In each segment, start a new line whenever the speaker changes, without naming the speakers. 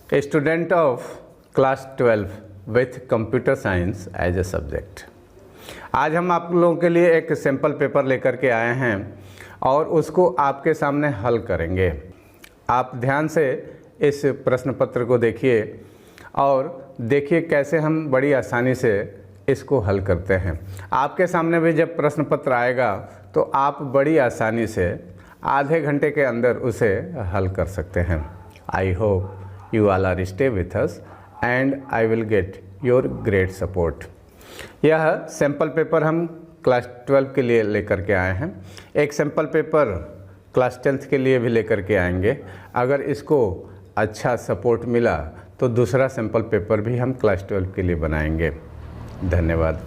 A student of class 12 with computer science as a subject. आज हम आप लोगों के लिए एक सैम्पल पेपर लेकर के आए हैं और उसको आपके सामने हल करेंगे। आप ध्यान से इस प्रश्न पत्र को देखिए और देखिए कैसे हम बड़ी आसानी से इसको हल करते हैं। आपके सामने भी जब प्रश्न पत्र आएगा तो आप बड़ी आसानी से आधे घंटे के अंदर उसे हल कर सकते हैं। I hope you all are stay with us and I will get your great support. यह सैम्पल पेपर हम क्लास 12 के लिए लेकर के आए हैं। एक सैम्पल पेपर क्लास 10th के लिए भी लेकर के आएंगे। अगर इसको अच्छा सपोर्ट मिला तो दूसरा सैम्पल पेपर भी हम क्लास 12 के लिए बनाएंगे। धन्यवाद।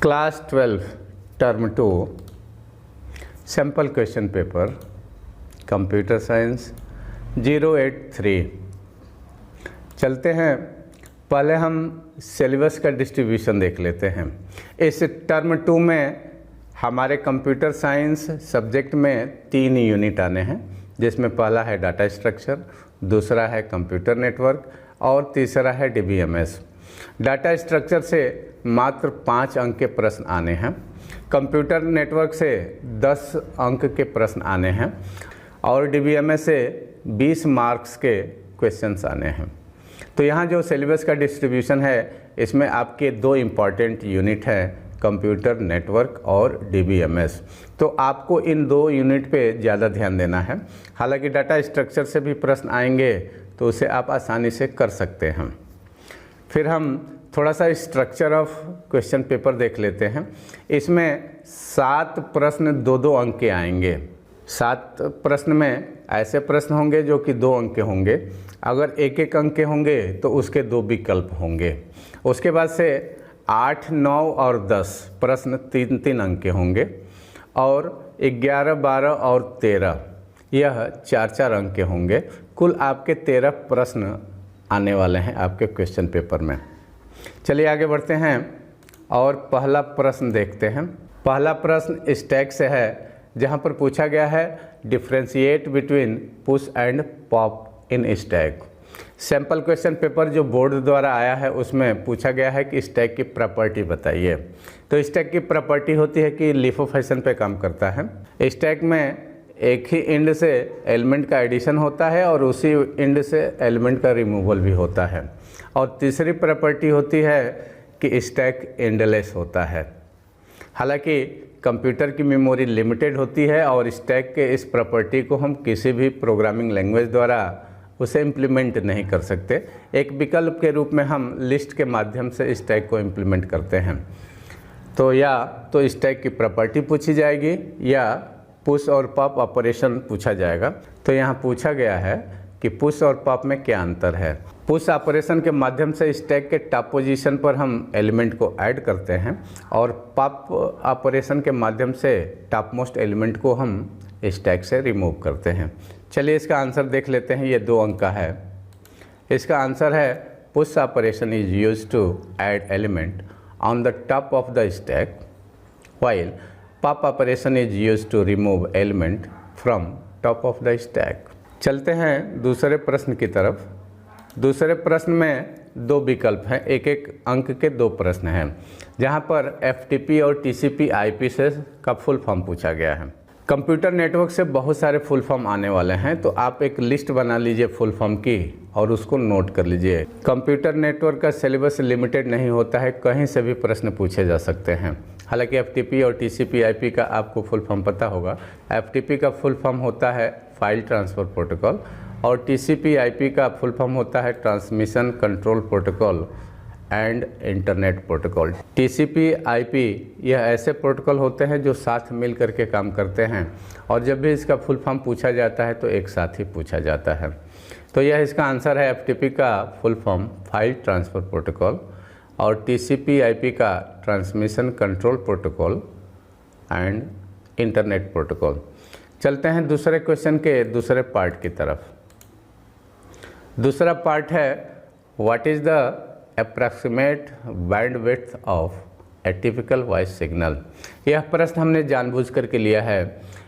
Class 12 term 2 sample question paper computer science 083। चलते हैं, पहले हम सिलेबस का डिस्ट्रीब्यूशन देख लेते हैं। इस टर्म 2 में हमारे कंप्यूटर साइंस सब्जेक्ट में 3 यूनिट आने हैं, जिसमें पहला है डाटा स्ट्रक्चर, दूसरा है कंप्यूटर नेटवर्क और तीसरा है DBMS। डाटा स्ट्रक्चर से मात्र 5 अंक के प्रश्न आने हैं, कंप्यूटर नेटवर्क से 10 अंक के प्रश्न आने हैं और DBMS से 20 मार्क्स के क्वेश्चंस आने हैं। तो यहाँ जो सिलेबस का डिस्ट्रीब्यूशन है इसमें आपके 2 इम्पॉर्टेंट यूनिट हैं, कंप्यूटर नेटवर्क और DBMS। तो आपको इन 2 यूनिट पे ज़्यादा ध्यान देना है। हालांकि डाटा स्ट्रक्चर से भी प्रश्न आएंगे तो उसे आप आसानी से कर सकते हैं। फिर हम थोड़ा सा स्ट्रक्चर ऑफ क्वेश्चन पेपर देख लेते हैं। इसमें 7 प्रश्न 2-2 अंक के आएंगे। 7 प्रश्न में ऐसे प्रश्न होंगे जो कि 2 अंक के होंगे। अगर 1-1 अंक के होंगे तो उसके 2 विकल्प होंगे। उसके बाद से 8, 9 और 10 प्रश्न 3-3 अंक के होंगे और 11, 12 और 13 यह 4-4 अंक के होंगे। कुल आपके 13 प्रश्न आने वाले हैं आपके क्वेश्चन पेपर में। चलिए आगे बढ़ते हैं और पहला प्रश्न देखते हैं। पहला प्रश्न स्टैक से है, जहां पर पूछा गया है differentiate between push and pop in stack. Sample question paper जो बोर्ड द्वारा आया है उसमें पूछा गया है कि स्टैक की प्रॉपर्टी बताइए। तो स्टैक की प्रॉपर्टी होती है कि लिफो फैशन पे काम करता है। स्टैक में एक ही एंड से एलिमेंट का एडिशन होता है और उसी एंड से एलिमेंट का रिमूवल भी होता है। और तीसरी प्रॉपर्टी होती है कि स्टैक एंडलेस होता है। हालांकि कंप्यूटर की मेमोरी लिमिटेड होती है और स्टैक के इस प्रॉपर्टी को हम किसी भी प्रोग्रामिंग लैंग्वेज द्वारा उसे इम्प्लीमेंट नहीं कर सकते। एक विकल्प के रूप में हम लिस्ट के माध्यम से स्टैक को इम्प्लीमेंट करते हैं। तो या तो स्टैक की प्रॉपर्टी पूछी जाएगी या पुश और पॉप ऑपरेशन पूछा जाएगा। तो यहाँ पूछा गया है कि पुश और पॉप में क्या अंतर है। पुश ऑपरेशन के माध्यम से स्टैक के टॉप पोजीशन पर हम एलिमेंट को ऐड करते हैं और पॉप ऑपरेशन के माध्यम से टॉप मोस्ट एलिमेंट को हम स्टैक से रिमूव करते हैं। चलिए इसका आंसर देख लेते हैं। ये 2 अंक का है। इसका आंसर है push operation is used to add element on the top of the stack while pop operation is used to remove element from top of the stack. चलते हैं दूसरे प्रश्न की तरफ। दूसरे प्रश्न में 2 विकल्प हैं, 1-1 अंक के 2 प्रश्न हैं, जहां पर FTP और TCP/IP से का फुल फॉर्म पूछा गया है। कंप्यूटर नेटवर्क से बहुत सारे फुल फॉर्म आने वाले हैं, तो आप एक लिस्ट बना लीजिए फुल फॉर्म की और उसको नोट कर लीजिए। कंप्यूटर नेटवर्क का सिलेबस लिमिटेड नहीं होता है, कहीं से भी प्रश्न पूछे जा सकते हैं। हालांकि FTP और TCP/IP का आपको फुल फॉर्म पता होगा। FTP का फुल फॉर्म होता है फाइल ट्रांसफ़र प्रोटोकॉल और TCP/IP का फुल फॉर्म होता है transmission control protocol and internet protocol. TCP/IP यह ऐसे प्रोटोकॉल होते हैं जो साथ मिल करके काम करते हैं और जब भी इसका फुल फॉर्म पूछा जाता है तो एक साथ ही पूछा जाता है। तो यह इसका आंसर है। FTP का full form file transfer protocol और TCP/IP का transmission control protocol and internet protocol. चलते हैं दूसरे क्वेश्चन के दूसरे पार्ट की तरफ। दूसरा पार्ट है what is the approximate bandwidth of A typical voice signal. यह प्रश्न हमने जानबूझ करके लिया है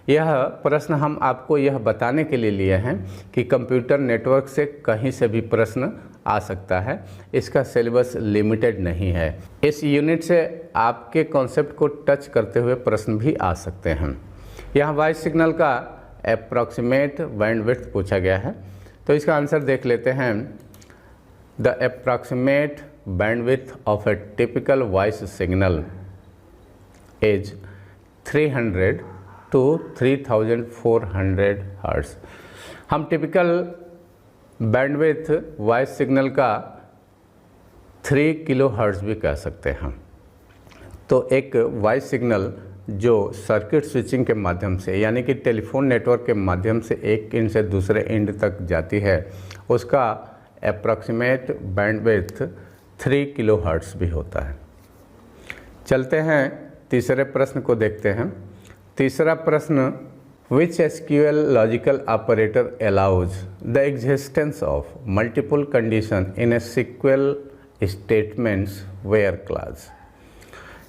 यह प्रश्न हम आपको यह बताने के लिए लिए हैं कि कंप्यूटर नेटवर्क से कहीं से भी प्रश्न आ सकता है, इसका सिलेबस लिमिटेड नहीं है। इस यूनिट से आपके कॉन्सेप्ट को टच करते हुए प्रश्न भी आ सकते हैं। यहाँ वॉइस सिग्नल का अप्रॉक्सीमेट बैंडविड्थ पूछा गया है, तो इसका आंसर देख लेते हैं। The approximate bandwidth of A typical voice signal is 300 to 3400 hertz. हम टिपिकल बैंडविड्थ वॉइस सिग्नल का 3 किलो हर्ट्ज भी कह सकते हैं। तो एक वॉइस सिग्नल जो सर्किट स्विचिंग के माध्यम से यानी कि टेलीफोन नेटवर्क के माध्यम से एक एंड से दूसरे एंड तक जाती है, उसका अप्रॉक्सीमेट बैंडविड्थ 3 किलो हर्ट्ज भी होता है। चलते हैं तीसरे प्रश्न को देखते हैं। तीसरा प्रश्न, which SQL logical operator allows the existence of multiple condition in a sequel statements where clause.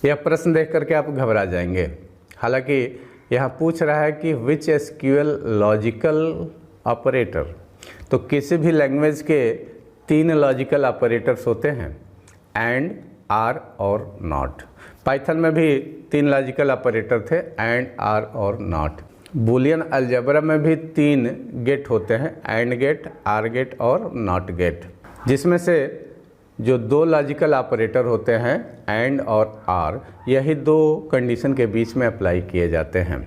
यह प्रश्न देख करके आप घबरा जाएंगे। हालांकि यह पूछ रहा है कि विच एसक्यूएल लॉजिकल ऑपरेटर, तो किसी भी लैंग्वेज के 3 लॉजिकल ऑपरेटर्स होते हैं, एंड, आर और नॉट। पाइथन में भी 3 लॉजिकल ऑपरेटर थे, एंड, आर और नॉट। बूलियन अलजेब्रा में भी 3 गेट होते हैं, एंड गेट, आर गेट और नॉट गेट, जिसमें से जो 2 लॉजिकल ऑपरेटर होते हैं, एंड और आर, यही 2 कंडीशन के बीच में अप्लाई किए जाते हैं।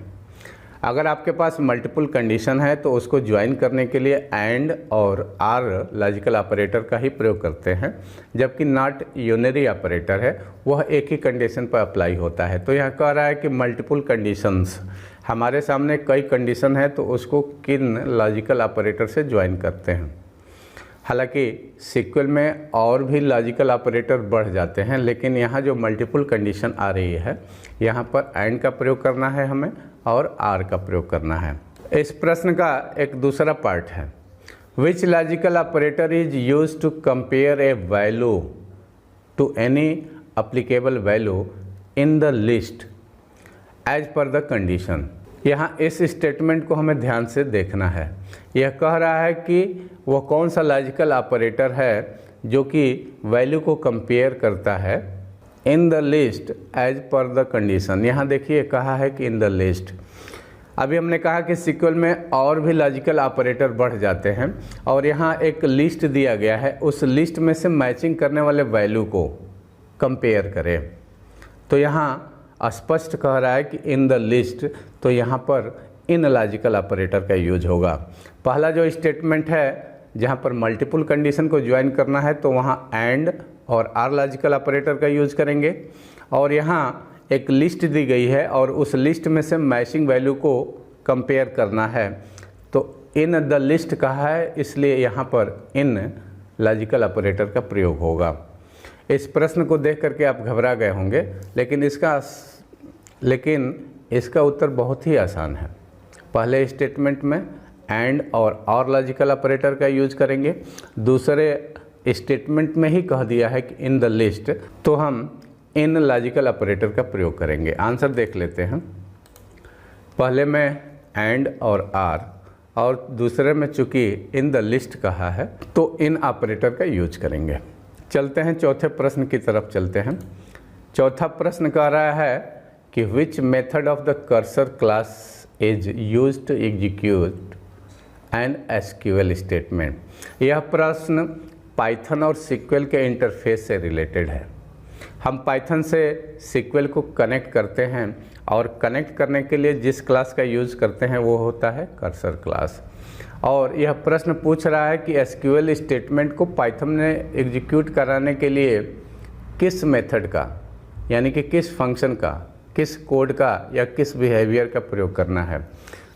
अगर आपके पास मल्टीपल कंडीशन है तो उसको ज्वाइन करने के लिए एंड और आर लॉजिकल ऑपरेटर का ही प्रयोग करते हैं, जबकि नॉट यूनरी ऑपरेटर है, वह एक ही कंडीशन पर अप्लाई होता है। तो यह कह रहा है कि मल्टीपल कंडीशंस, हमारे सामने कई कंडीशन है तो उसको किन लॉजिकल ऑपरेटर से ज्वाइन करते हैं। हालांकि सीक्वल में और भी लॉजिकल ऑपरेटर बढ़ जाते हैं, लेकिन यहाँ जो मल्टीपल कंडीशन आ रही है, यहाँ पर एंड का प्रयोग करना है हमें और आर का प्रयोग करना है। इस प्रश्न का एक दूसरा पार्ट है, which logical operator is used to compare a value to any applicable value in the list as per the condition. यहाँ इस स्टेटमेंट को हमें ध्यान से देखना है। यह कह रहा है कि वह कौन सा लॉजिकल ऑपरेटर है जो कि वैल्यू को कंपेयर करता है in the list as per the condition. यहाँ देखिए कहा है कि इन द लिस्ट। अभी हमने कहा कि सीक्वल में और भी लॉजिकल ऑपरेटर बढ़ जाते हैं और यहाँ एक लिस्ट दिया गया है, उस लिस्ट में से मैचिंग करने वाले वैल्यू को कंपेयर करें। तो यहाँ स्पष्ट कह रहा है कि इन द लिस्ट, तो यहाँ पर इन लॉजिकल ऑपरेटर का यूज होगा। पहला जो स्टेटमेंट है जहाँ पर मल्टीपल कंडीशन को ज्वाइन करना है तो वहाँ एंड और आर लॉजिकल ऑपरेटर का यूज करेंगे, और यहाँ एक लिस्ट दी गई है और उस लिस्ट में से मैचिंग वैल्यू को कंपेयर करना है, तो इन द लिस्ट कहा है, इसलिए यहाँ पर इन लॉजिकल ऑपरेटर का प्रयोग होगा। इस प्रश्न को देख करके आप घबरा गए होंगे, लेकिन इसका उत्तर बहुत ही आसान है। पहले स्टेटमेंट में एंड और लॉजिकल ऑपरेटर का यूज करेंगे, दूसरे स्टेटमेंट में ही कह दिया है कि इन द लिस्ट, तो हम इन लॉजिकल ऑपरेटर का प्रयोग करेंगे। आंसर देख लेते हैं। पहले में एंड और आर और दूसरे में चूंकि इन द लिस्ट कहा है तो इन ऑपरेटर का यूज करेंगे। चलते हैं चौथे प्रश्न की तरफ चलते हैं। चौथा प्रश्न कह रहा है कि which method of the cursor class is used to execute an SQL statement. यह प्रश्न पाइथन और सीक्वल के इंटरफेस से रिलेटेड है। हम पाइथन से सीक्वल को कनेक्ट करते हैं और कनेक्ट करने के लिए जिस क्लास का यूज़ करते हैं वो होता है कर्सर क्लास। और यह प्रश्न पूछ रहा है कि एसक्यूएल स्टेटमेंट को पाइथन में एग्जीक्यूट कराने के लिए किस मेथड का, यानी कि किस फंक्शन का, किस कोड का या किस बिहेवियर का प्रयोग करना है।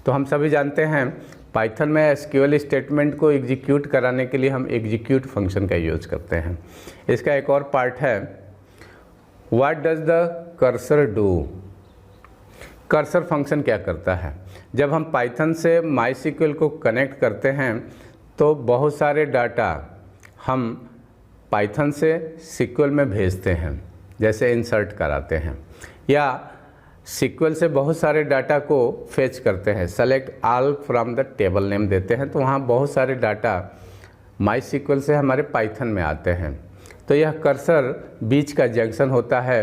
तो हम सभी जानते हैं पाइथन में एसक्यूएल स्टेटमेंट को एग्जीक्यूट कराने के लिए हम एग्जीक्यूट फंक्शन का यूज़ करते हैं। इसका एक और पार्ट है, what does the cursor do. Cursor function क्या करता है? जब हम पाइथन से माईसीक्वल को कनेक्ट करते हैं तो बहुत सारे डाटा हम पाइथन से सीक्वल में भेजते हैं, जैसे इंसर्ट कराते हैं, या सीक्वल से बहुत सारे डाटा को फेच करते हैं, select all from the table name देते हैं, तो वहाँ बहुत सारे डाटा माई सीक्वल से हमारे पाइथन में आते हैं। तो यह कर्सर बीच का जंक्शन होता है।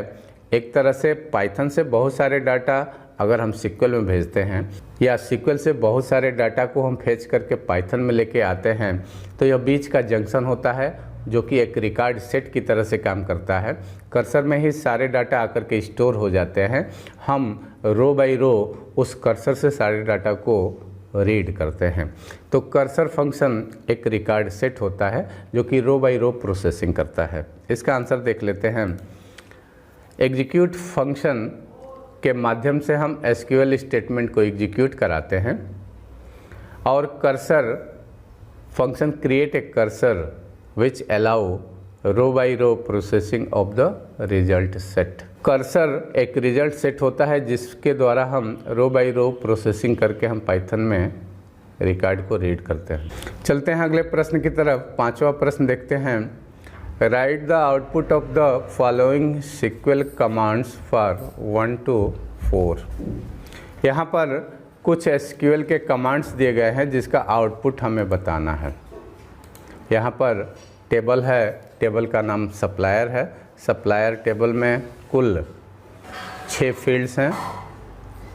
एक तरह से पाइथन से बहुत सारे डाटा अगर हम सीक्वल में भेजते हैं या सीक्वल से बहुत सारे डाटा को हम फेच करके पाइथन में लेके आते हैं, तो यह बीच का जंक्शन होता है जो कि एक रिकॉर्ड सेट की तरह से काम करता है। कर्सर में ही सारे डाटा आकर के स्टोर हो जाते हैं। हम रो बाय रो उस कर्सर से सारे डाटा को रीड करते हैं। तो कर्सर फंक्शन एक रिकॉर्ड सेट होता है जो कि रो बाय रो प्रोसेसिंग करता है। इसका आंसर देख लेते हैं। एग्जीक्यूट फंक्शन के माध्यम से हम एसक्यूएल स्टेटमेंट को एग्जीक्यूट कराते हैं और cursor function create a cursor which allow row by row processing of the result set। Cursor एक रिजल्ट सेट होता है जिसके द्वारा हम रो बाई रो प्रोसेसिंग करके हम पाइथन में रिकॉर्ड को रीड करते हैं। चलते हैं अगले प्रश्न की तरफ। 5वां प्रश्न देखते हैं। Write the output of the following sequel commands for 1 to 4। यहाँ पर कुछ एसक्यूएल के कमांड्स दिए गए हैं जिसका आउटपुट हमें बताना है। यहाँ पर टेबल है, टेबल का नाम सप्लायर है। सप्लायर टेबल में कुल 6 फील्ड्स हैं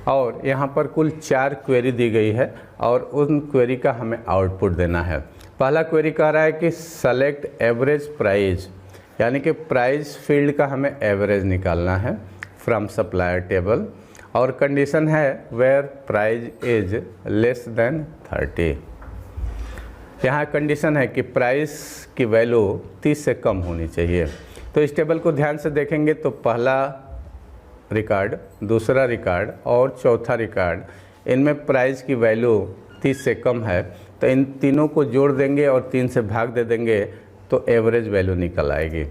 और यहाँ पर कुल 4 क्वेरी दी गई है और उन क्वेरी का हमें आउटपुट देना है। पहला क्वेरी कह रहा है कि सेलेक्ट एवरेज प्राइस, यानी कि प्राइस फील्ड का हमें एवरेज निकालना है फ्रॉम सप्लायर टेबल, और कंडीशन है where price is less than 30। यहाँ कंडीशन है कि प्राइस की वैल्यू 30 से कम होनी चाहिए। तो इस टेबल को ध्यान से देखेंगे तो पहला रिकॉर्ड, दूसरा रिकॉर्ड और चौथा रिकॉर्ड, इनमें प्राइस की वैल्यू 30 से कम है। तो इन तीनों को जोड़ देंगे और 3 से भाग दे देंगे तो एवरेज वैल्यू निकल आएगी।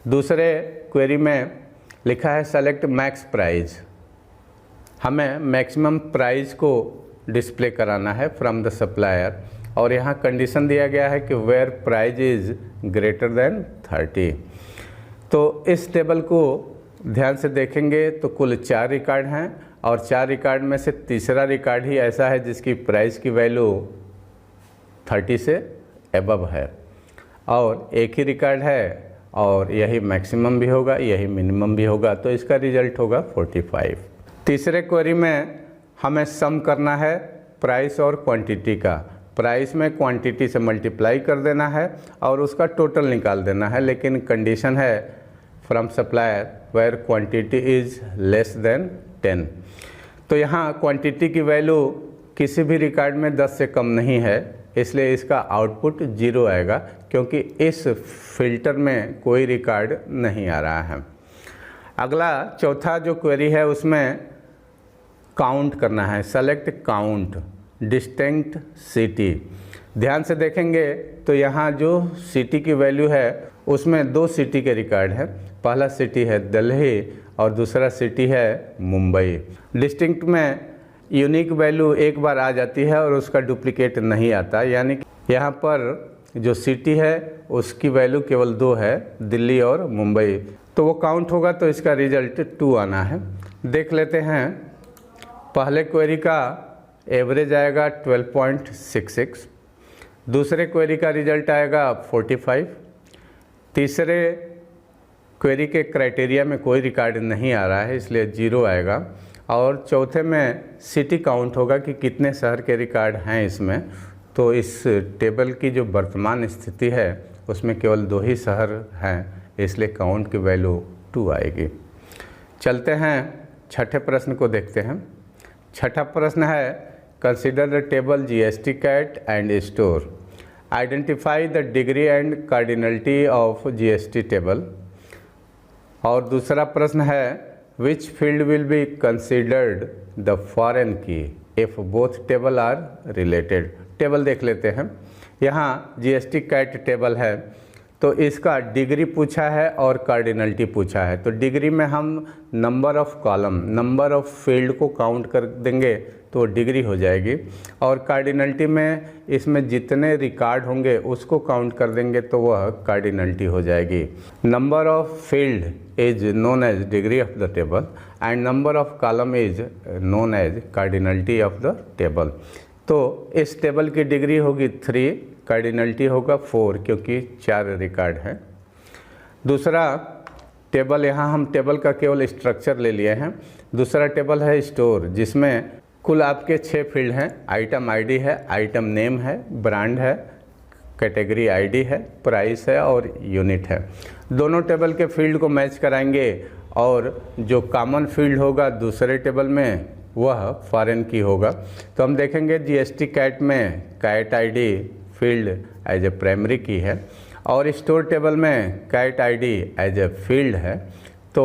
दूसरे क्वेरी में लिखा है सेलेक्ट मैक्स प्राइस, हमें मैक्सिमम प्राइस को डिस्प्ले कराना है फ्रॉम द सप्लायर, और यहाँ कंडीशन दिया गया है कि where price is greater than 30। तो इस टेबल को ध्यान से देखेंगे तो कुल 4 रिकॉर्ड हैं और 4 रिकॉर्ड में से तीसरा रिकॉर्ड ही ऐसा है जिसकी प्राइस की वैल्यू 30 से एबव है, और एक ही रिकॉर्ड है और यही मैक्सिमम भी होगा, यही मिनिमम भी होगा, तो इसका रिजल्ट होगा 45। तीसरे क्वेरी में हमें सम करना है प्राइस और क्वांटिटी का। प्राइस में क्वांटिटी से मल्टीप्लाई कर देना है और उसका टोटल निकाल देना है, लेकिन कंडीशन है from supplier where quantity is less than 10। तो यहाँ क्वांटिटी की वैल्यू किसी भी रिकॉर्ड में 10 से कम नहीं है, इसलिए इसका आउटपुट 0 आएगा क्योंकि इस फिल्टर में कोई रिकॉर्ड नहीं आ रहा है। अगला चौथा जो क्वेरी है उसमें काउंट करना है, सेलेक्ट काउंट डिस्टिंक्ट सिटी। ध्यान से देखेंगे तो यहाँ जो सिटी की वैल्यू है उसमें 2 सिटी के रिकॉर्ड है। पहला सिटी है दिल्ली और दूसरा सिटी है मुंबई। डिस्टिंक्ट में यूनिक वैल्यू एक बार आ जाती है और उसका डुप्लीकेट नहीं आता, यानी कि यहाँ पर जो सिटी है उसकी वैल्यू केवल 2 है, दिल्ली और मुंबई, तो वो काउंट होगा तो इसका रिजल्ट 2 आना है। देख लेते हैं। पहले क्वेरी का एवरेज आएगा 12.66, दूसरे क्वेरी का रिजल्ट आएगा 45, तीसरे क्वेरी के क्राइटेरिया में कोई रिकॉर्ड नहीं आ रहा है इसलिए 0 आएगा, और चौथे में सिटी काउंट होगा कि कितने शहर के रिकॉर्ड हैं इसमें। तो इस टेबल की जो वर्तमान स्थिति है उसमें केवल 2 ही शहर हैं, इसलिए काउंट की वैल्यू 2 आएगी। चलते हैं छठे प्रश्न को देखते हैं। छठा प्रश्न है consider the table GST cat and store, identify the degree and cardinality of GST table. और दूसरा प्रश्न है which field will be considered the foreign key if both table are related. Table देख लेते हैं। यहाँ GST कैट टेबल है तो इसका डिग्री पूछा है और कार्डिनलिटी पूछा है। तो डिग्री में हम number of column, number of field को काउंट कर देंगे तो डिग्री हो जाएगी। और कार्डिनलिटी में इसमें जितने रिकॉर्ड होंगे उसको काउंट कर देंगे तो वह कार्डिनलिटी हो जाएगी। Number of field is known as degree of the table and number of column is known as cardinality of the table. तो इस टेबल की डिग्री होगी 3, कार्डिनलिटी होगा 4 क्योंकि 4 रिकॉर्ड हैं। दूसरा टेबल, यहाँ हम टेबल का केवल स्ट्रक्चर ले लिए हैं। दूसरा टेबल है स्टोर, जिसमें कुल आपके 6 फील्ड हैं। आइटम आईडी है, आइटम नेम है, ब्रांड है, कैटेगरी आईडी है, प्राइस है और यूनिट है। दोनों टेबल के फील्ड को मैच कराएंगे और जो कॉमन फील्ड होगा दूसरे टेबल में वह फॉरेन की होगा। तो हम देखेंगे जीएसटी कैट में cat ID field as a primary key है और स्टोर टेबल में cat ID as a field है। तो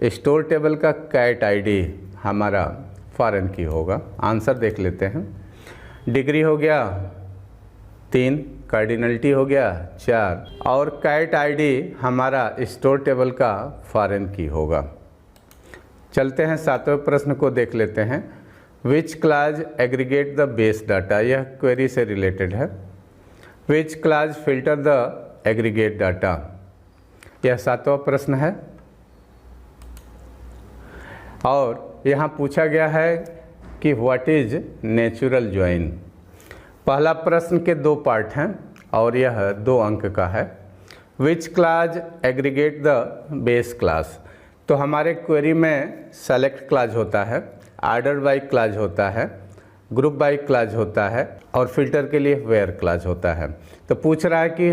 स्टोर टेबल का कैट आईडी हमारा फॉरेन की होगा। आंसर देख लेते हैं। डिग्री हो गया 3, कार्डिनलिटी हो गया 4 और कैट आईडी हमारा स्टोर टेबल का फॉरेन की होगा। चलते हैं 7वें प्रश्न को देख लेते हैं। Which class aggregate the base data, यह क्वेरी से रिलेटेड है। Which class filter the aggregate data, यह 7वां प्रश्न है। और यहाँ पूछा गया है कि व्हाट इज नेचुरल ज्वाइन। पहला प्रश्न के 2 पार्ट हैं और यह 2 अंक का है। Which class aggregate the base class, तो हमारे क्वेरी में सेलेक्ट क्लास होता है, ऑर्डर बाय क्लास होता है, ग्रुप बाय क्लास होता है और फिल्टर के लिए वेयर क्लास होता है। तो पूछ रहा है कि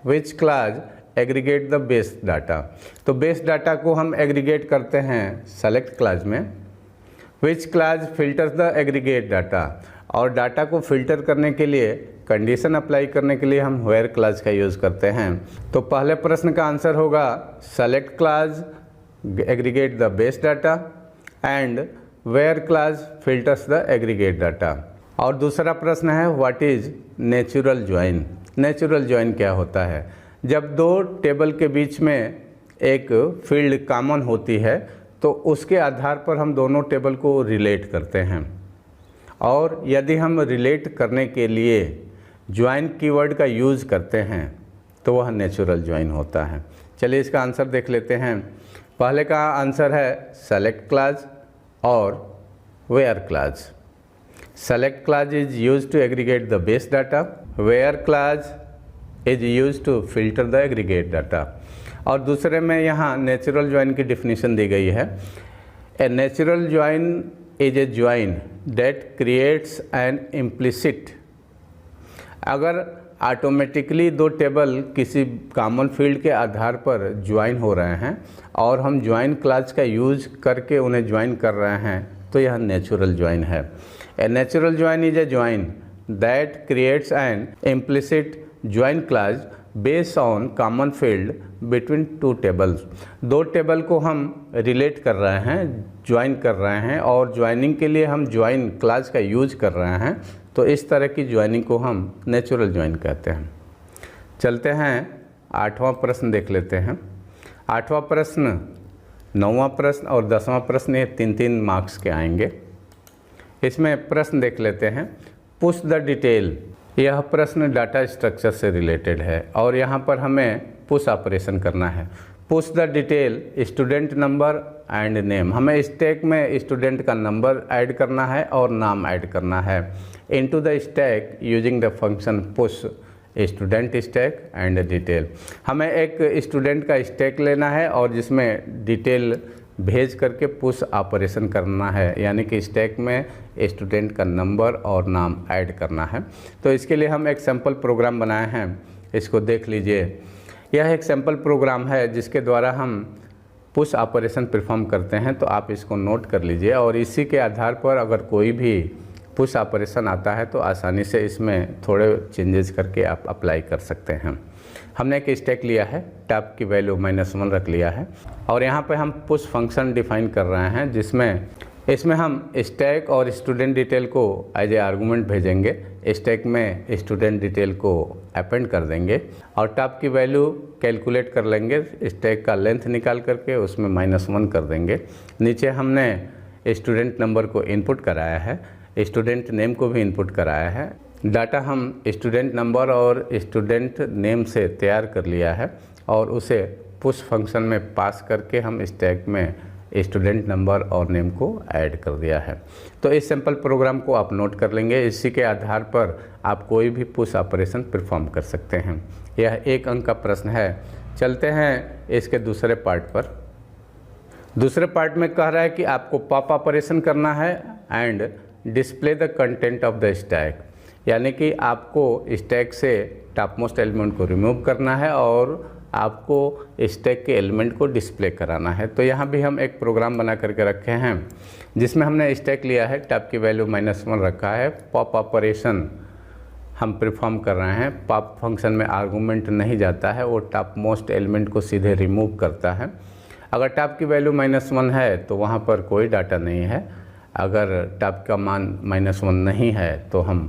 which class aggregate the base data, तो बेस डाटा को हम एग्रीगेट करते हैं सेलेक्ट क्लास में। Which class filters the aggregate data, और डाटा को फिल्टर करने के लिए कंडीशन अप्लाई करने के लिए हम वेयर क्लास का यूज़ करते हैं। तो पहले प्रश्न का आंसर होगा select clause aggregate the base data and where clause filters the aggregate data. और दूसरा प्रश्न है what is natural join. Natural join क्या होता है? जब 2 टेबल के बीच में एक फील्ड कॉमन होती है तो उसके आधार पर हम दोनों टेबल को रिलेट करते हैं। और यदि हम रिलेट करने के लिए ज्वाइन कीवर्ड का यूज़ करते हैं तो वह नेचुरल ज्वाइन होता है। चलिए इसका आंसर देख लेते हैं। पहले का आंसर है सेलेक्ट क्लास और where clause. Select clause is used to aggregate the base data, where clause is used to filter the aggregate data. और दूसरे में यहाँ नेचुरल ज्वाइन की डिफिनीशन दी गई है। A natural join is a join that creates an implicit, अगर automatically 2 table किसी कॉमन फील्ड के आधार पर ज्वाइन हो रहे हैं और हम ज्वाइन क्लास का यूज करके उन्हें ज्वाइन कर रहे हैं तो यह नेचुरल ज्वाइन है। A natural join is a join that creates an implicit join class based on common field between 2 tables. 2 table को हम रिलेट कर रहे हैं, ज्वाइन कर रहे हैं और ज्वाइनिंग के लिए हम ज्वाइन क्लास का यूज कर रहे हैं, तो इस तरह की ज्वाइनिंग को हम नेचुरल ज्वाइन कहते हैं। चलते हैं 8वां प्रश्न देख लेते हैं। 8वां प्रश्न, 9वां प्रश्न और 10वां प्रश्न ये 3-3 मार्क्स के आएंगे। इसमें प्रश्न देख लेते हैं। पुश द डिटेल, यह प्रश्न डाटा स्ट्रक्चर से रिलेटेड है और यहाँ पर हमें पुश ऑपरेशन करना है। Push the detail student number and name, हमें स्टैक में स्टूडेंट का नंबर ऐड करना है और नाम ऐड करना है। Into the stack using the function push student stack and detail, हमें एक स्टूडेंट का स्टैक लेना है और जिसमें डिटेल भेज करके पुश ऑपरेशन करना है, यानी कि स्टैक में स्टूडेंट का नंबर और नाम ऐड करना है। तो इसके लिए हम एक सैम्पल प्रोग्राम बनाए हैं, इसको देख लीजिए। यह एक सैम्पल प्रोग्राम है जिसके द्वारा हम पुश ऑपरेशन परफॉर्म करते हैं, तो आप इसको नोट कर लीजिए और इसी के आधार पर अगर कोई भी पुश ऑपरेशन आता है तो आसानी से इसमें थोड़े चेंजेस करके आप अप्लाई कर सकते हैं। हमने एक स्टैक लिया है, टॉप की वैल्यू -1 रख लिया है और यहाँ पे हम पुश फंक्शन डिफाइन कर रहे हैं जिसमें इसमें हम स्टैक और स्टूडेंट डिटेल को एज ए आर्गूमेंट भेजेंगे। स्टैक में स्टूडेंट डिटेल को अपेंड कर देंगे और टॉप की वैल्यू कैलकुलेट कर लेंगे, स्टैक का लेंथ निकाल करके उसमें -1 कर देंगे। नीचे हमने स्टूडेंट नंबर को इनपुट कराया है स्टूडेंट नेम को भी इनपुट कराया है। डाटा हम स्टूडेंट नंबर और स्टूडेंट नेम से तैयार कर लिया है और उसे पुश फंक्शन में पास करके हम स्टैक में स्टूडेंट नंबर और नेम को ऐड कर दिया है। तो इस सिंपल प्रोग्राम को आप नोट कर लेंगे। इसी के आधार पर आप कोई भी पुश ऑपरेशन परफॉर्म कर सकते हैं। यह 1 अंक का प्रश्न है। चलते हैं इसके दूसरे पार्ट पर। दूसरे पार्ट में कह रहा है कि आपको पॉप ऑपरेशन करना है and display the content of the stack, यानी कि आपको स्टैक से टॉप मोस्ट एलिमेंट को रिमूव करना है और आपको स्टैक के एलिमेंट को डिस्प्ले कराना है। तो यहाँ भी हम एक प्रोग्राम बना करके रखे हैं जिसमें हमने स्टैक लिया है, टॉप की वैल्यू -1 रखा है। पॉप ऑपरेशन हम परफॉर्म कर रहे हैं। पॉप फंक्शन में आर्गूमेंट नहीं जाता है, वो टॉप मोस्ट एलिमेंट को सीधे रिमूव करता है। अगर टॉप की वैल्यू -1 है तो वहाँ पर कोई डाटा नहीं है। अगर टॉप का मान -1 नहीं है तो हम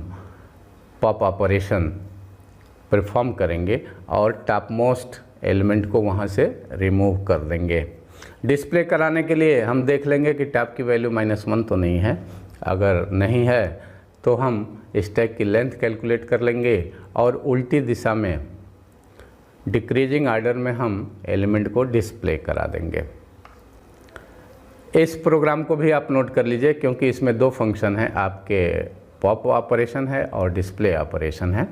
पॉप ऑपरेशन परफॉर्म करेंगे और टॉप मोस्ट एलिमेंट को वहाँ से रिमूव कर देंगे। डिस्प्ले कराने के लिए हम देख लेंगे कि टॉप की वैल्यू -1 तो नहीं है। अगर नहीं है तो हम स्टैक की लेंथ कैलकुलेट कर लेंगे और उल्टी दिशा में डिक्रीजिंग ऑर्डर में हम एलिमेंट को डिस्प्ले करा देंगे। इस प्रोग्राम को भी आप नोट कर लीजिए क्योंकि इसमें 2 फंक्शन हैं, आपके पॉप ऑपरेशन है और डिस्प्ले ऑपरेशन है।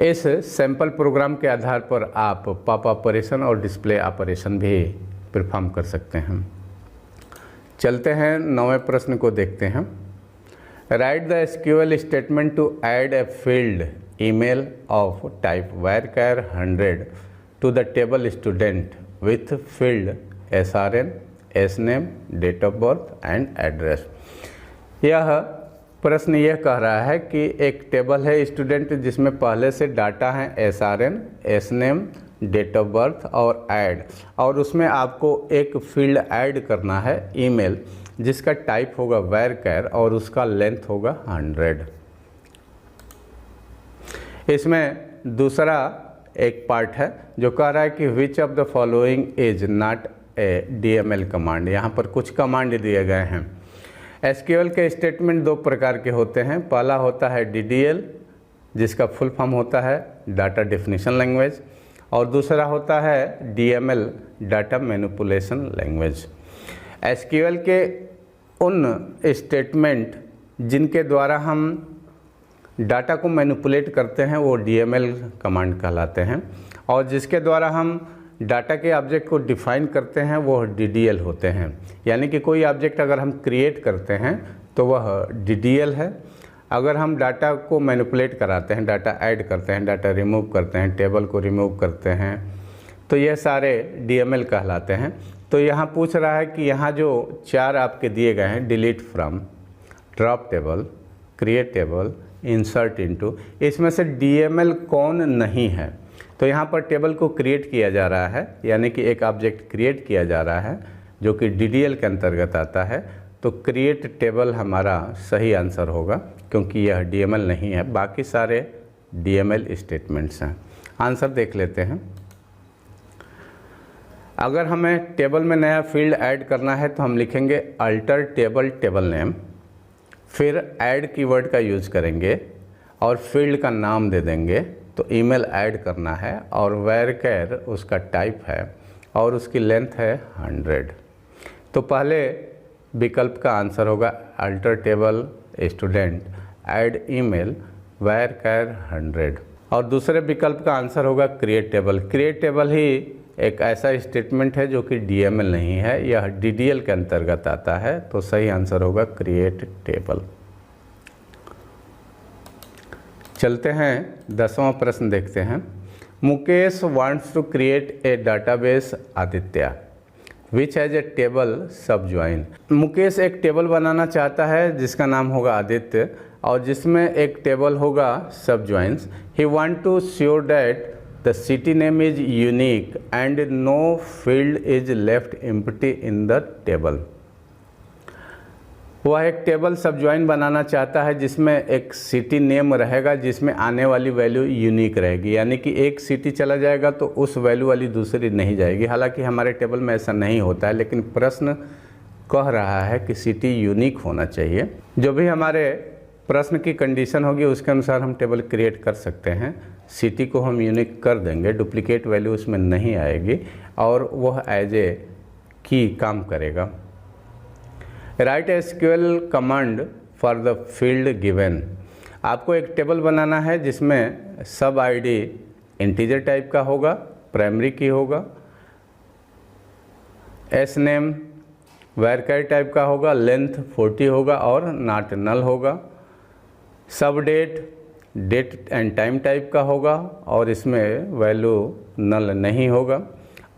इस सैम्पल प्रोग्राम के आधार पर आप पॉप ऑपरेशन और डिस्प्ले ऑपरेशन भी परफॉर्म कर सकते हैं। चलते हैं 9वें प्रश्न को देखते हैं। Write the SQL statement to add a field email of type varchar 100 to the table student with field SRN, SNAME, date of birth and address. यह प्रश्न यह कह रहा है कि एक टेबल है स्टूडेंट जिसमें पहले से डाटा है SRN, SNAME, date of birth और ऐड, और उसमें आपको एक फील्ड ऐड करना है ईमेल जिसका टाइप होगा varchar और उसका लेंथ होगा 100। इसमें दूसरा एक पार्ट है जो कह रहा है कि which of the following is not a DML command. यहाँ पर कुछ कमांड दिए गए हैं। SQL के स्टेटमेंट 2 प्रकार के होते हैं। पहला होता है DDL जिसका फुल फॉर्म होता है डाटा डेफिनेशन लैंग्वेज, और दूसरा होता है DML data manipulation language. SQL के उन स्टेटमेंट जिनके द्वारा हम डाटा को मैनिपुलेट करते हैं वो DML कमांड कहलाते हैं, और जिसके द्वारा हम डाटा के ऑब्जेक्ट को डिफ़ाइन करते हैं वो DDL होते हैं। यानी कि कोई ऑब्जेक्ट अगर हम क्रिएट करते हैं तो वह DDL है। अगर हम डाटा को मैनिपुलेट कराते हैं, डाटा ऐड करते हैं, डाटा रिमूव करते हैं, टेबल को रिमूव करते हैं, तो ये सारे DML कहलाते हैं। तो यहाँ पूछ रहा है कि यहाँ जो 4 आपके दिए गए हैं, delete from, drop table, create table, insert into, इसमें से DML कौन नहीं है। तो यहाँ पर टेबल को क्रिएट किया जा रहा है, यानी कि एक ऑब्जेक्ट क्रिएट किया जा रहा है जो कि DDL के अंतर्गत आता है। तो क्रिएट टेबल हमारा सही आंसर होगा क्योंकि यह DML नहीं है, बाकी सारे DML स्टेटमेंट्स हैं। आंसर देख लेते हैं। अगर हमें टेबल में नया फील्ड ऐड करना है तो हम लिखेंगे अल्टर टेबल नेम, फिर ऐड कीवर्ड का यूज करेंगे और फील्ड का नाम दे देंगे। तो ईमेल ऐड करना है और varchar उसका टाइप है और उसकी लेंथ है 100। तो पहले विकल्प का आंसर होगा alter table student add email varchar 100, और दूसरे विकल्प का आंसर होगा क्रिएट टेबल। क्रिएट टेबल ही एक ऐसा स्टेटमेंट है जो कि DML नहीं है, यह DDL के अंतर्गत आता है। तो सही आंसर होगा क्रिएट टेबल। चलते हैं 10वां प्रश्न देखते हैं। Mukesh wants to create a database Aditya which has a table सबज्वाइन। मुकेश एक टेबल बनाना चाहता है जिसका नाम होगा आदित्य और जिसमें एक टेबल होगा सबज्वाइंस। He want to sure that the city name is unique and no field is left empty in the table. वह एक टेबल सबज्वाइन बनाना चाहता है जिसमें एक सिटी नेम रहेगा जिसमें आने वाली वैल्यू यूनिक रहेगी, यानी कि एक सिटी चला जाएगा तो उस वैल्यू वाली दूसरी नहीं जाएगी। हालांकि हमारे टेबल में ऐसा नहीं होता है, लेकिन प्रश्न कह रहा है कि सिटी यूनिक होना चाहिए। जो भी हमारे प्रश्न की कंडीशन होगी उसके अनुसार हम टेबल क्रिएट कर सकते हैं। सिटी को हम यूनिक कर देंगे, डुप्लीकेट वैल्यू उसमें नहीं आएगी और वह एज ए की काम करेगा। Right SQL command for the field given. आपको एक टेबल बनाना है जिसमें सब आईडी इंटीजर टाइप का होगा, प्राइमरी की होगा, एस नेम वैरकर टाइप का होगा, लेंथ 40 होगा और नॉट नल होगा, सब डेट एंड टाइम टाइप का होगा और इसमें वैल्यू नल नहीं होगा,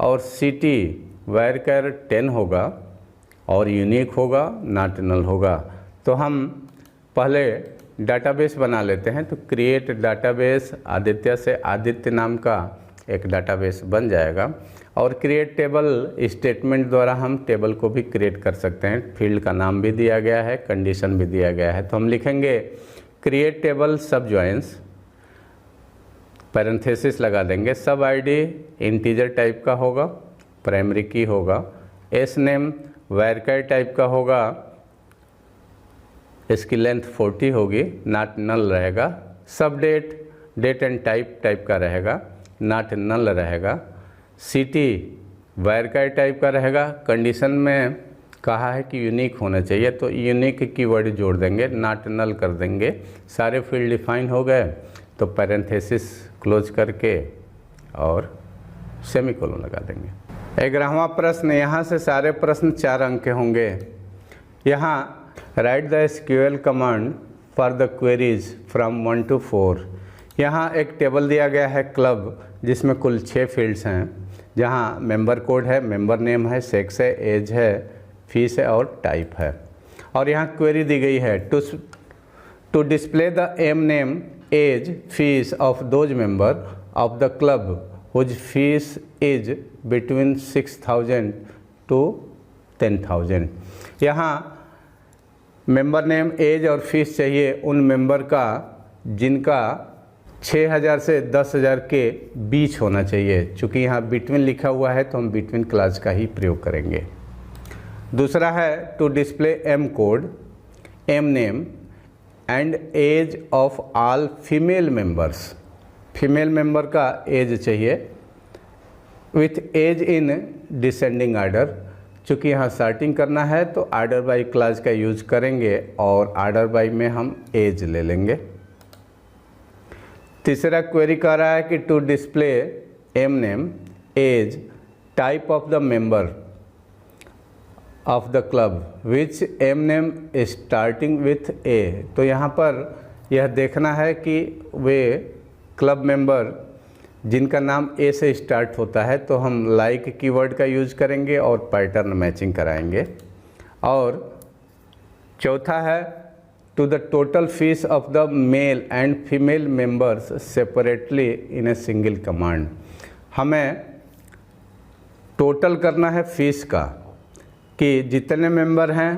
और सिटी वैरकर 10 होगा और यूनिक होगा, नॉट नल होगा। तो हम पहले डाटाबेस बना लेते हैं। तो क्रिएट डाटाबेस आदित्य से आदित्य नाम का एक डाटाबेस बन जाएगा और क्रिएट टेबल स्टेटमेंट द्वारा हम टेबल को भी क्रिएट कर सकते हैं। फील्ड का नाम भी दिया गया है, कंडीशन भी दिया गया है। तो हम लिखेंगे क्रिएट टेबल सब जॉइंस, पैरेंथेसिस लगा देंगे, सब आईडी इंटीजर टाइप का होगा, प्राइमरी की होगा, एस नेम वैरकर टाइप का होगा, इसकी लेंथ 40 होगी, नॉट नल रहेगा, सब डेट एंड टाइप का रहेगा, नॉट नल रहेगा, सिटी वैरकर टाइप का रहेगा। कंडीशन में कहा है कि यूनिक होना चाहिए तो यूनिक कीवर्ड जोड़ देंगे, नॉट नल कर देंगे। सारे फील्ड डिफाइन हो गए तो पैरेंथेसिस क्लोज करके और सेमीकोलन लगा देंगे। 11वां प्रश्न, यहाँ से सारे प्रश्न 4 अंक के होंगे। यहाँ right the SQL command for the queries from 1 to 4। यहाँ एक टेबल दिया गया है क्लब जिसमें कुल 6 फील्ड्स हैं, जहाँ मेंबर कोड है, मेंबर नेम है, सेक्स है, एज है, फीस है और टाइप है। और यहाँ क्वेरी दी गई है to display the M name age fees of those member of the club whose fees is between 6,000 to 10,000। यहाँ मेंबर नेम, एज और फीस चाहिए उन मेंबर का जिनका 6,000 से 10,000 के बीच होना चाहिए। चूँकि यहाँ बिटवीन लिखा हुआ है तो हम बिटवीन क्लास का ही प्रयोग करेंगे। दूसरा है to display M code, M name and age of all female members. Female member का एज चाहिए with age in descending order. चूँकि यहाँ सॉर्टिंग करना है तो आर्डर बाई क्लास का यूज करेंगे और आर्डर बाई में हम एज ले लेंगे। तीसरा क्वेरी कह रहा है कि to display m name, age, type of the member of the club which m name starting with a. तो यहाँ पर यह देखना है कि वे क्लब मेंबर जिनका नाम ए से स्टार्ट होता है तो हम लाइक कीवर्ड का यूज करेंगे और पैटर्न मैचिंग कराएंगे। और चौथा है to the total fees of the male and female members separately in a single command. हमें टोटल करना है फीस का कि जितने मेंबर हैं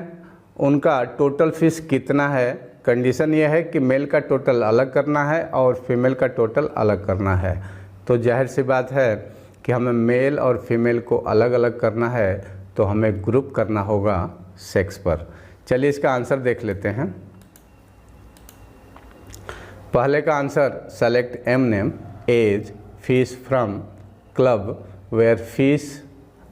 उनका टोटल फीस कितना है। कंडीशन यह है कि मेल का टोटल अलग करना है और फीमेल का टोटल अलग करना है। तो जाहिर सी बात है कि हमें मेल और फीमेल को अलग अलग करना है तो हमें ग्रुप करना होगा सेक्स पर। चलिए इसका आंसर देख लेते हैं। पहले का answer select M name, age, fees from club where fees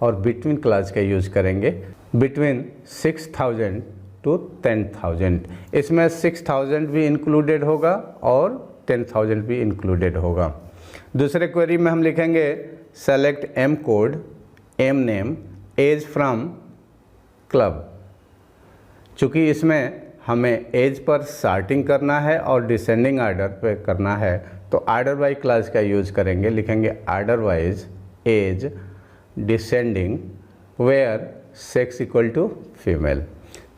और बिटवीन क्लास का यूज करेंगे, बिटवीन 6,000 to 10,000। इसमें 6,000 भी इंक्लूडेड होगा और 10,000 भी इंक्लूडेड होगा। दूसरे क्वेरी में हम लिखेंगे select M code, M name, age from club. चूँकि इसमें हमें एज पर सॉर्टिंग करना है और डिसेंडिंग आर्डर पे करना है तो आर्डर बाई क्लास का यूज करेंगे। लिखेंगे order wise age descending where sex equal to female.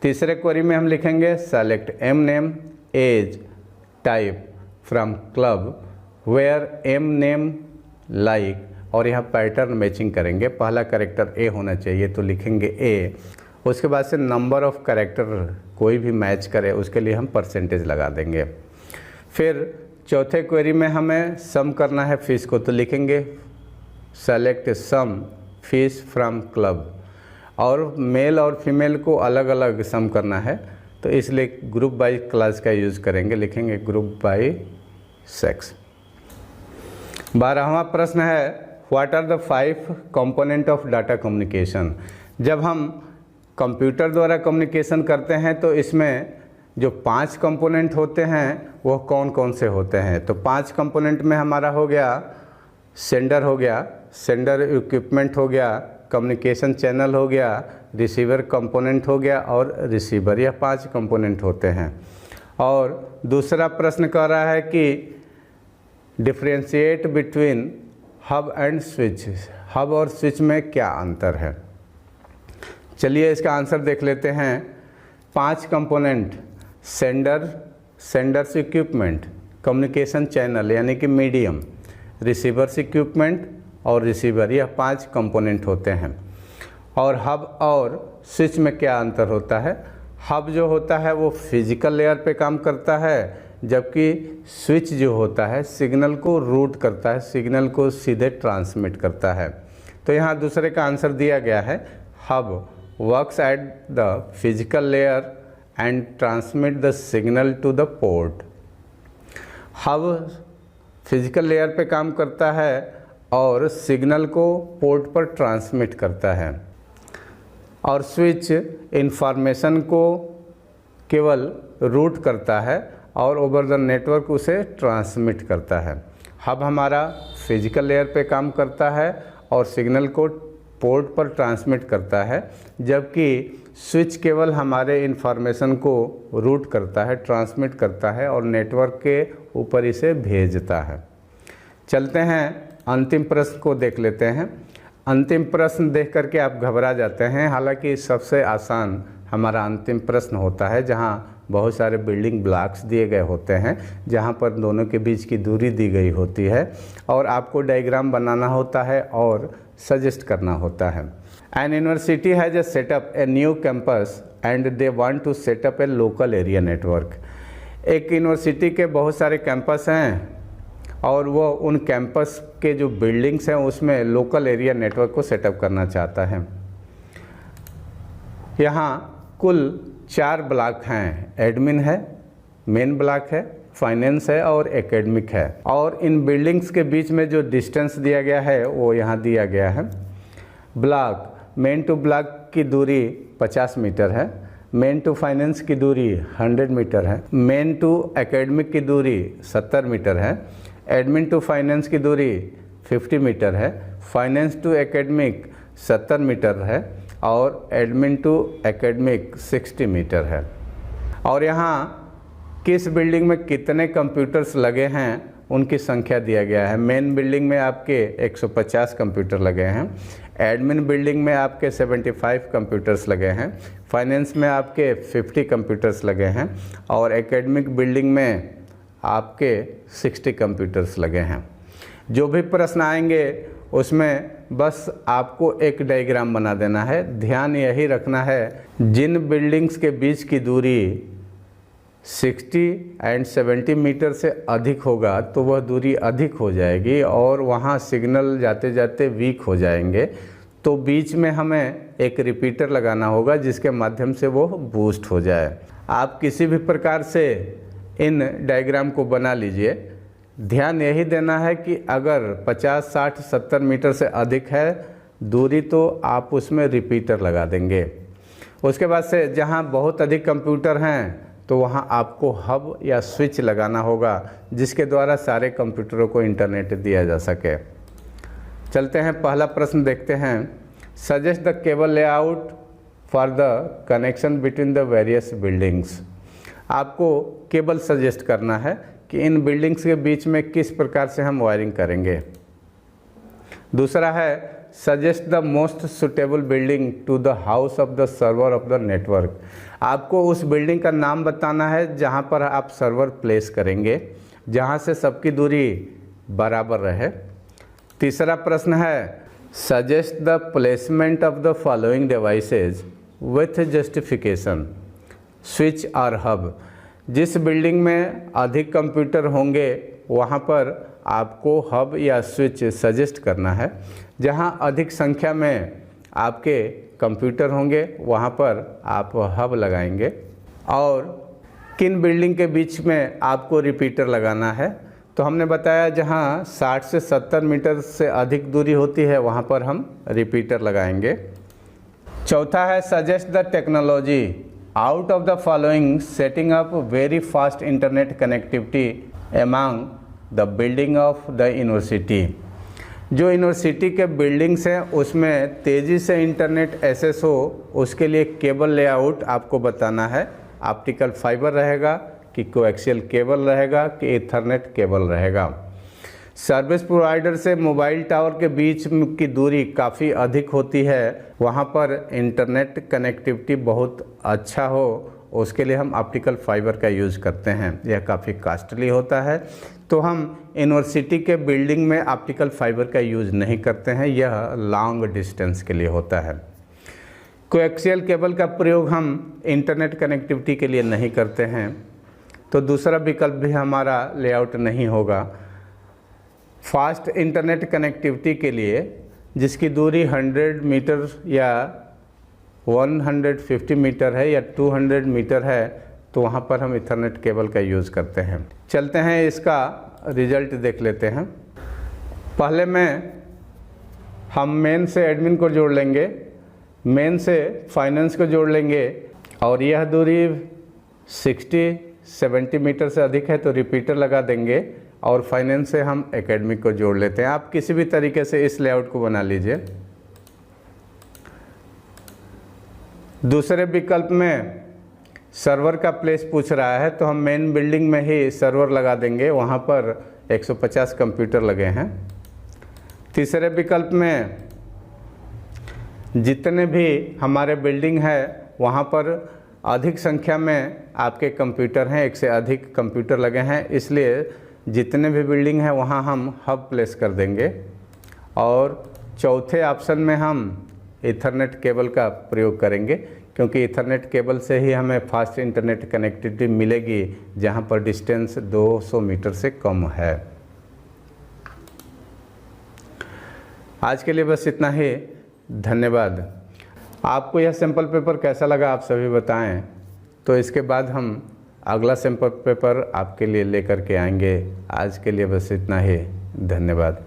तीसरे क्वेरी में हम लिखेंगे select M name, age, type from club where M name like और यहाँ पैटर्न मैचिंग करेंगे। पहला कैरेक्टर ए होना चाहिए तो लिखेंगे ए। उसके बाद से नंबर ऑफ कैरेक्टर कोई भी मैच करे उसके लिए हम परसेंटेज लगा देंगे। फिर चौथे क्वेरी में हमें सम करना है फीस को तो लिखेंगे select sum fees from club और मेल और फीमेल को अलग अलग सम करना है, तो इसलिए ग्रुप बाय क्लास का यूज़ करेंगे, लिखेंगे ग्रुप बाय सेक्स। 12वां प्रश्न है what are the 5 component of data communication. जब हम कंप्यूटर द्वारा कम्युनिकेशन करते हैं तो इसमें जो 5 कंपोनेंट होते हैं वो कौन कौन से होते हैं। तो 5 कंपोनेंट में हमारा हो गया सेंडर हो गया, सेंडर इक्विपमेंट हो गया, कम्युनिकेशन चैनल हो गया, रिसीवर कंपोनेंट हो गया और रिसीवर, यह 5 कंपोनेंट होते हैं। और दूसरा प्रश्न कह रहा है कि differentiate between hub and switch, hub और स्विच में क्या अंतर है। चलिए इसका आंसर देख लेते हैं। 5 component sender, sender's equipment, communication channel यानी कि मीडियम, रिसीवर्स इक्विपमेंट और रिसीवर, यह 5 कंपोनेंट होते हैं। और हब और स्विच में क्या अंतर होता है। हब जो होता है वो फिजिकल लेयर पे काम करता है, जबकि स्विच जो होता है सिग्नल को रूट करता है, सिग्नल को सीधे ट्रांसमिट करता है। तो यहाँ दूसरे का आंसर दिया गया है hub works at the physical layer and transmit the signal to the port. Hub physical layer पे काम करता है और सिग्नल को पोर्ट पर ट्रांसमिट करता है, और स्विच इंफॉर्मेशन को केवल रूट करता है और ओवर द नेटवर्क उसे ट्रांसमिट करता है। हब हमारा फिजिकल लेयर पे काम करता है और सिग्नल को पोर्ट पर ट्रांसमिट करता है, जबकि स्विच केवल हमारे इंफॉर्मेशन को रूट करता है, ट्रांसमिट करता है और नेटवर्क के ऊपर इसे भेजता है। चलते हैं अंतिम प्रश्न को देख लेते हैं। अंतिम प्रश्न देख करके आप घबरा जाते हैं, हालांकि सबसे आसान हमारा अंतिम प्रश्न होता है, जहां बहुत सारे बिल्डिंग ब्लॉक्स दिए गए होते हैं, जहां पर दोनों के बीच की दूरी दी गई होती है और आपको डायग्राम बनाना होता है और सजेस्ट करना होता है। An university has set up a new campus and they want to set up a local area network. एक यूनिवर्सिटी के बहुत सारे कैंपस हैं और वो उन कैंपस के जो बिल्डिंग्स हैं उसमें लोकल एरिया नेटवर्क को सेटअप करना चाहता है। यहाँ कुल 4 ब्लॉक हैं, एडमिन है, मेन ब्लॉक है, फाइनेंस है और एकेडमिक है। और इन बिल्डिंग्स के बीच में जो डिस्टेंस दिया गया है वो यहाँ दिया गया है। ब्लॉक मेन टू ब्लॉक की दूरी 50 मीटर है, मेन टू फाइनेंस की दूरी 100 मीटर है, मेन टू एकेडमिक की दूरी 70 मीटर है, एडमिन टू फाइनेंस की दूरी 50 मीटर है, फाइनेंस टू एकेडमिक 70 मीटर है और एडमिन टू एकेडमिक 60 मीटर है। और यहाँ किस बिल्डिंग में कितने कंप्यूटर्स लगे हैं उनकी संख्या दिया गया है। मेन बिल्डिंग में आपके 150 कंप्यूटर लगे हैं, एडमिन बिल्डिंग में आपके 75 कंप्यूटर्स लगे हैं, फाइनेंस में आपके 50 कंप्यूटर्स लगे हैं और एकेडमिक बिल्डिंग में आपके 60 कंप्यूटर्स लगे हैं। जो भी प्रश्न आएंगे उसमें बस आपको एक डायग्राम बना देना है। ध्यान यही रखना है जिन बिल्डिंग्स के बीच की दूरी 60 एंड 70 मीटर से अधिक होगा तो वह दूरी अधिक हो जाएगी और वहाँ सिग्नल जाते जाते वीक हो जाएंगे, तो बीच में हमें एक रिपीटर लगाना होगा जिसके माध्यम से वो बूस्ट हो जाए। आप किसी भी प्रकार से इन डायग्राम को बना लीजिए। ध्यान यही देना है कि अगर 50, 60, 70 मीटर से अधिक है दूरी तो आप उसमें रिपीटर लगा देंगे। उसके बाद से जहाँ बहुत अधिक कंप्यूटर हैं तो वहाँ आपको हब या स्विच लगाना होगा जिसके द्वारा सारे कंप्यूटरों को इंटरनेट दिया जा सके। चलते हैं, पहला प्रश्न देखते हैं। Suggest the cable layout for the connection between the various buildings. आपको केबल सजेस्ट करना है कि इन बिल्डिंग्स के बीच में किस प्रकार से हम वायरिंग करेंगे। दूसरा है suggest the most suitable building to the house of the server of the network. आपको उस बिल्डिंग का नाम बताना है जहां पर आप सर्वर प्लेस करेंगे, जहां से सबकी दूरी बराबर रहे। तीसरा प्रश्न है suggest the placement of the following devices with justification. Switch और हब। जिस बिल्डिंग में अधिक कंप्यूटर होंगे वहाँ पर आपको हब या स्विच सजेस्ट करना है। जहाँ अधिक संख्या में आपके कंप्यूटर होंगे वहाँ पर आप हब लगाएंगे और किन बिल्डिंग के बीच में आपको रिपीटर लगाना है। तो हमने बताया जहाँ 60 से 70 मीटर से अधिक दूरी होती है वहाँ पर हम रिपीटर लगाएंगे। चौथा है suggest the technology out of the following setting up very fast internet connectivity among the building of the university. जो यूनिवर्सिटी के बिल्डिंग्स हैं उसमें तेज़ी से इंटरनेट एक्सेस हो उसके लिए केबल लेआउट आपको बताना है। ऑप्टिकल फाइबर रहेगा कि कोएक्सियल केबल रहेगा कि ईथरनेट केबल रहेगा। सर्विस प्रोवाइडर से मोबाइल टावर के बीच की दूरी काफ़ी अधिक होती है, वहाँ पर इंटरनेट कनेक्टिविटी बहुत अच्छा हो उसके लिए हम ऑप्टिकल फाइबर का यूज़ करते हैं। यह काफ़ी कॉस्टली होता है तो हम यूनिवर्सिटी के बिल्डिंग में ऑप्टिकल फाइबर का यूज़ नहीं करते हैं, यह लॉन्ग डिस्टेंस के लिए होता है। कोएक्सियल केबल का प्रयोग हम इंटरनेट कनेक्टिविटी के लिए नहीं करते हैं, तो दूसरा विकल्प भी हमारा लेआउट नहीं होगा। फास्ट इंटरनेट कनेक्टिविटी के लिए जिसकी दूरी 100 मीटर या 150 मीटर है या 200 मीटर है तो वहाँ पर हम ईथरनेट केबल का यूज़ करते हैं। चलते हैं इसका रिज़ल्ट देख लेते हैं। पहले में हम मेन से एडमिन को जोड़ लेंगे, मेन से फाइनेंस को जोड़ लेंगे और यह दूरी 60-70 मीटर से अधिक है तो रिपीटर लगा देंगे और फाइनेंस से हम एकेडमिक को जोड़ लेते हैं। आप किसी भी तरीके से इस लेआउट को बना लीजिए। दूसरे विकल्प में सर्वर का प्लेस पूछ रहा है तो हम मेन बिल्डिंग में ही सर्वर लगा देंगे, वहाँ पर 150 कंप्यूटर लगे हैं। तीसरे विकल्प में जितने भी हमारे बिल्डिंग है वहाँ पर अधिक संख्या में आपके कंप्यूटर हैं, एक से अधिक कंप्यूटर लगे हैं, इसलिए जितने भी बिल्डिंग हैं वहाँ हम हब प्लेस कर देंगे। और चौथे ऑप्शन में हम ईथरनेट केबल का प्रयोग करेंगे क्योंकि ईथरनेट केबल से ही हमें फास्ट इंटरनेट कनेक्टिविटी मिलेगी जहाँ पर डिस्टेंस 200 मीटर से कम है। आज के लिए बस इतना ही, धन्यवाद। आपको यह सैम्पल पेपर कैसा लगा आप सभी बताएं, तो इसके बाद हम अगला सैम्पल पेपर आपके लिए लेकर के आएंगे। आज के लिए बस इतना ही, धन्यवाद।